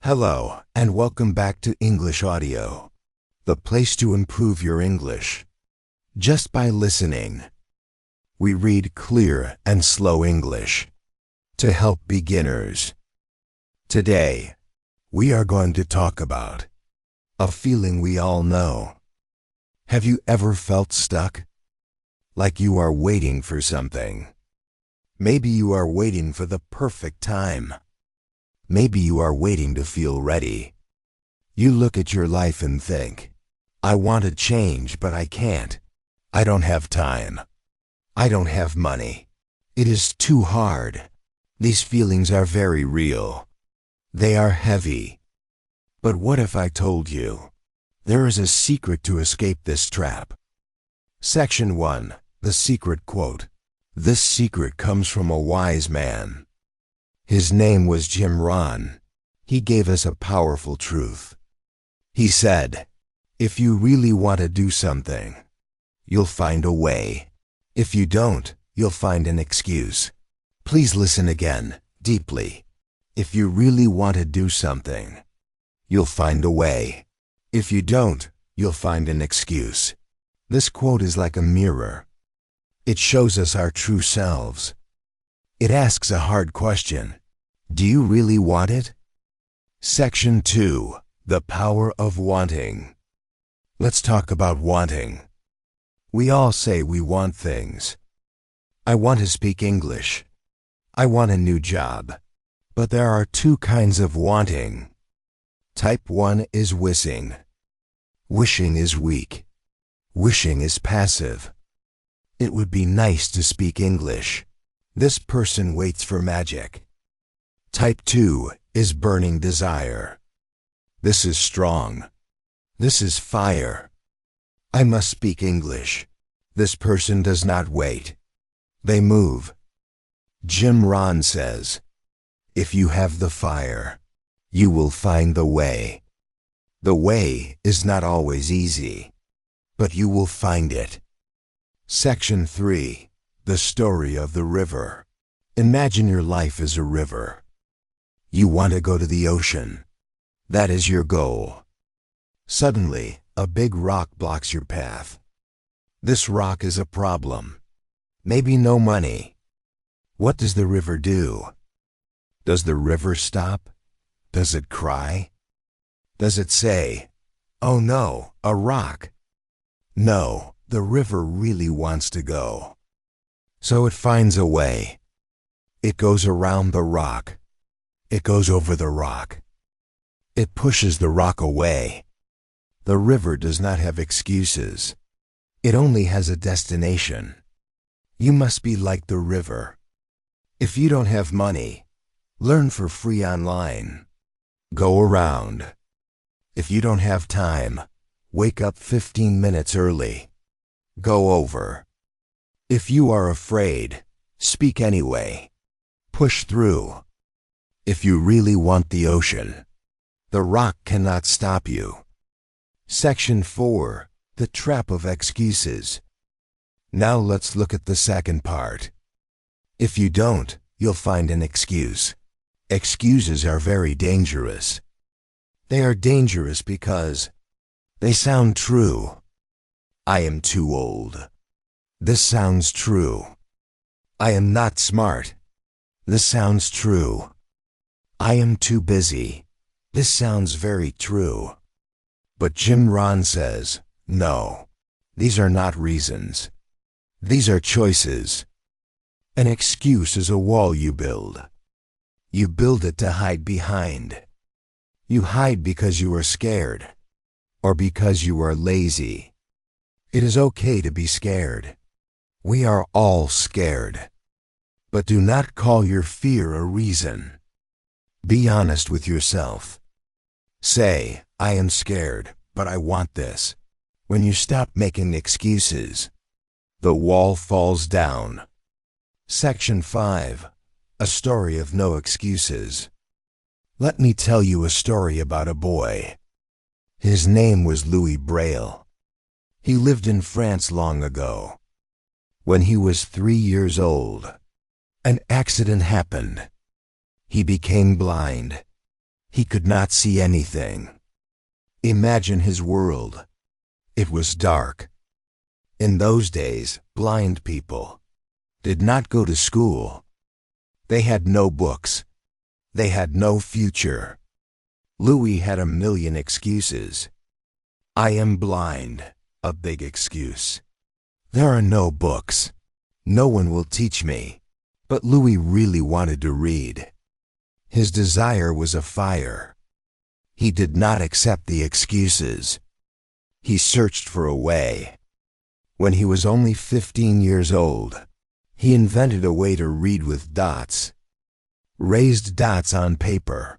Hello, and welcome back to EnglishAudio, the place to improve your English. Just by listening, we read clear and slow English to help beginners. Today, we are going to talk about a feeling we all know. Have you ever felt stuck? Like you are waiting for something. Maybe you are waiting for the perfect time. Maybe you are waiting to feel ready. You look at your life and think, I want to change, but I can't. I don't have time. I don't have money. It is too hard. These feelings are very real. They are heavy. But what if I told you there is a secret to escape this trap? Section 1, the secret quote. This secret comes from a wise man. His name was Rohn. He gave us a powerful truth. He said, if you really want to do something, you'll find a way. If you don't, you'll find an excuse. Please listen again, deeply. If you really want to do something, you'll find a way. If you don't, you'll find an excuse. This quote is like a mirror. It shows us our true selves. It asks a hard question. Do you really want it? Section 2, the power of wanting. Let's talk about wanting. We all say we want things. I want to speak English. I want a new job. But there are two kinds of wanting. Type 1 is wishing. Wishing is weak. Wishing is passive. It would be nice to speak English. This person waits for magic. Type 2 is burning desire. This is strong. This is fire. I must speak English. This person does not wait. They move. Rohn says, if you have the fire, you will find the way. The way is not always easy, but you will find it. Section 3, the story of the river. Imagine your life as a river. You want to go to the ocean. That is your goal. Suddenly, a big rock blocks your path. This rock is a problem. Maybe no money. What does the river do? Does the river stop? Does it cry? Does it say, oh no, a rock? No. The river really wants to go. So it finds a way. It goes around the rock. It goes over the rock. It pushes the rock away. The river does not have excuses. It only has a destination. You must be like the river. If you don't have money, learn for free online. Go around. If you don't have time, wake up 15 minutes early. Go over. If you are afraid, speak anyway. Push through. If you really want the ocean, the rock cannot stop you. Section 4, the trap of excuses. Now let's look at the second part. If you don't, you'll find an excuse. Excuses are very dangerous. They are dangerous because they sound true. I am too old. This sounds true. I am not smart. This sounds true. I am too busy. This sounds very true. But Rohn says, no, these are not reasons. These are choices. An excuse is a wall you build. You build it to hide behind. You hide because you are scared, or because you are lazy. It is okay to be scared. We are all scared. But do not call your fear a reason. Be honest with yourself. Say, I am scared, but I want this. When you stop making excuses, the wall falls down. Section 5, a story of no excuses. Let me tell you a story about a boy. His name was Louis Braille. He lived in France long ago. When he was 3 years old, an accident happened. He became blind. He could not see anything. Imagine his world. It was dark. In those days, blind people did not go to school. They had no books. They had no future. Louis had a million excuses. I am blind, a big excuse. There are no books. No one will teach me. But Louis really wanted to read. His desire was a fire. He did not accept the excuses. He searched for a way. When he was only 15 years old, he invented a way to read with dots. Raised dots on paper.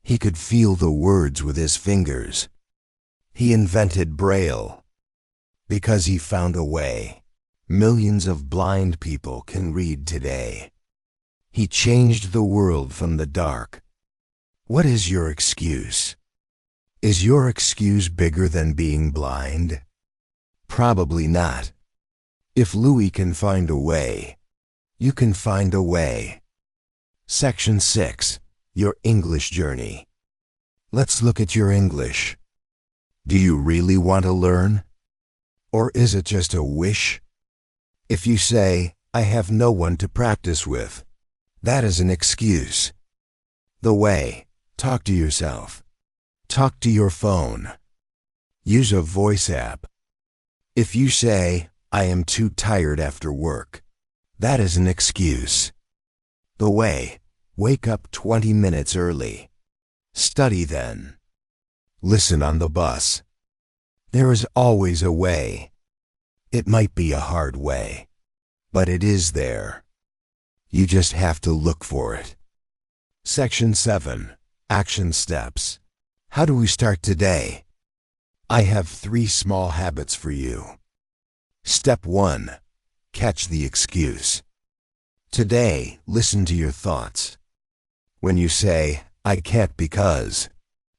He could feel the words with his fingers. He invented Braille. Because he found a way, millions of blind people can read today. He changed the world from the dark. What is your excuse? Is your excuse bigger than being blind? Probably not. If Louis can find a way, you can find a way. Section 6. Your English Journey. Let's look at your English. Do you really want to learn? Or is it just a wish? If you say, I have no one to practice with, that is an excuse. The way, talk to yourself. Talk to your phone. Use a voice app. If you say, I am too tired after work, that is an excuse. The way, wake up 20 minutes early. Study then. Listen on the bus. There is always a way. It might be a hard way, but it is there. You just have to look for it. Section 7. Action Steps. How do we start today? I have 3 small habits for you. Step 1. Catch the excuse. Today, listen to your thoughts. When you say, I can't because,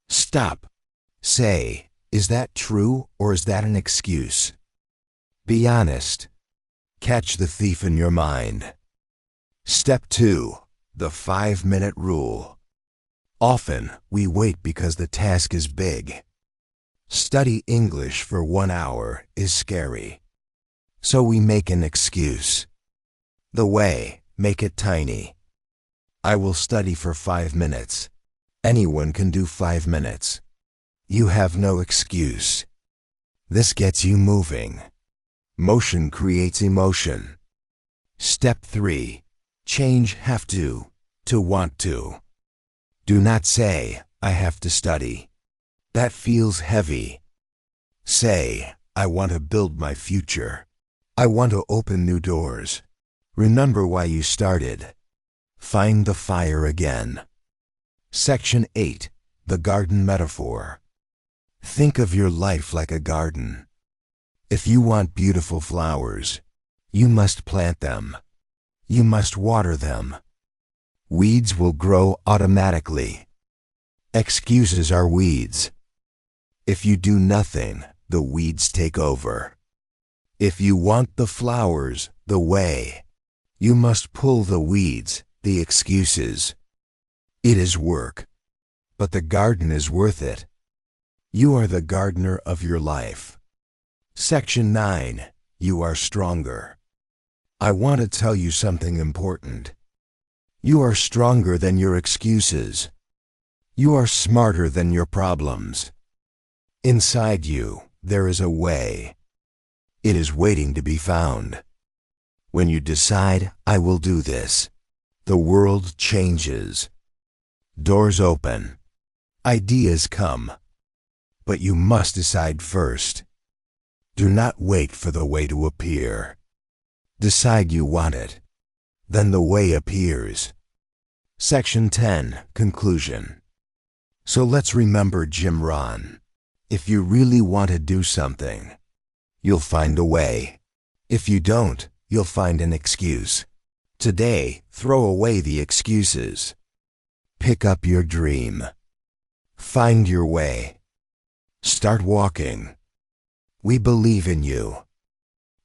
stop. Say, is that true or is that an excuse? Be honest. Catch the thief in your mind. Step 2. The 5-minute rule. Often, we wait because the task is big. Study English for 1 hour is scary. So we make an excuse. The way, make it tiny. I will study for 5 minutes. Anyone can do 5 minutes. You have no excuse. This gets you moving. Motion creates emotion. Step 3. Change have to want to. Do not say, I have to study. That feels heavy. Say, I want to build my future. I want to open new doors. Remember why you started. Find the fire again. Section 8. The Garden Metaphor. Think of your life like a garden. If you want beautiful flowers, you must plant them. You must water them. Weeds will grow automatically. Excuses are weeds. If you do nothing, the weeds take over. If you want the flowers, the way, you must pull the weeds, the excuses. It is work, but the garden is worth it. You are the gardener of your life. Section 9. You are stronger. I want to tell you something important. You are stronger than your excuses. You are smarter than your problems. Inside you, there is a way. It is waiting to be found. When you decide, I will do this, the world changes. Doors open. Ideas come. But you must decide first. Do not wait for the way to appear. Decide you want it. Then the way appears. Section 10. Conclusion. So let's remember Jim Rohn. If you really want to do something, you'll find a way. If you don't, you'll find an excuse. Today, throw away the excuses. Pick up your dream. Find your way. Start walking. We believe in you.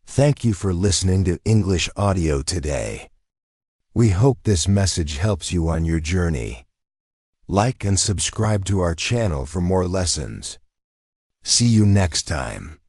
Thank you for listening to English Audio today. We hope this message helps you on your journey. Like and subscribe to our channel for more lessons. See you next time.